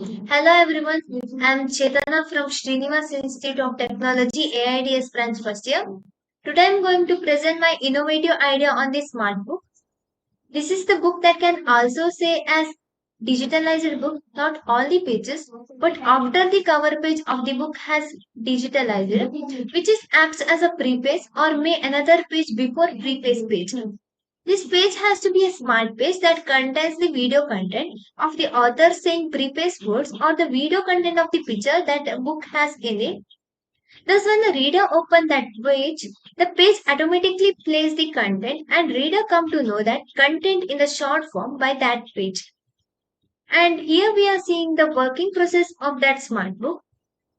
Hello everyone, I'm Chethana from Srinivas Institute of Technology AIDS branch first year. Today I'm going to present my innovative idea on the Smartbook. This is the book that can also say as digitalized book, not all the pages, but after the cover page of the book has digitalized, which is acts as a preface or may another page before preface page. This page has to be a smart page that contains the video content of the author saying preface words or the video content of the picture that the book has in it. Thus, when the reader opens that page, the page automatically plays the content and reader come to know that content in the short form by that page. And here we are seeing the working process of that smart book.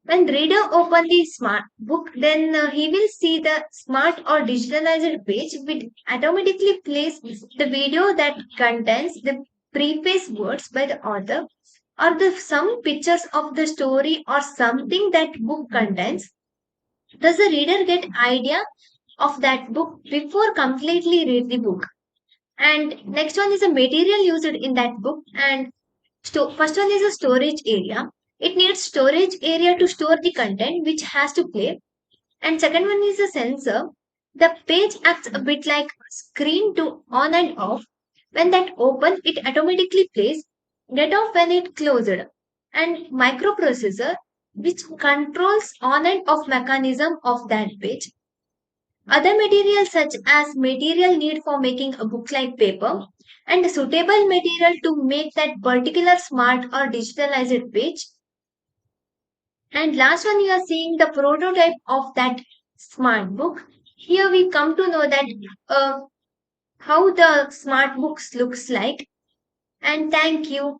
When reader open the smart book, then he will see the smart or digitalized page which automatically plays the video that contains the preface words by the author or the some pictures of the story or something that book contains. Does the reader get idea of that book before completely read the book? And next one is the material used in that book. And first one is a storage area. It needs storage area to store the content which has to play. And second one is a sensor. The page acts a bit like screen to on and off. When that open, it automatically plays. Get off when it closed. And microprocessor which controls on and off mechanism of that page. Other materials such as material need for making a book like paper and suitable material to make that particular smart or digitalized page. And last one, you are seeing the prototype of that smart book. Here we come to know that how the smart books looks like. And thank you.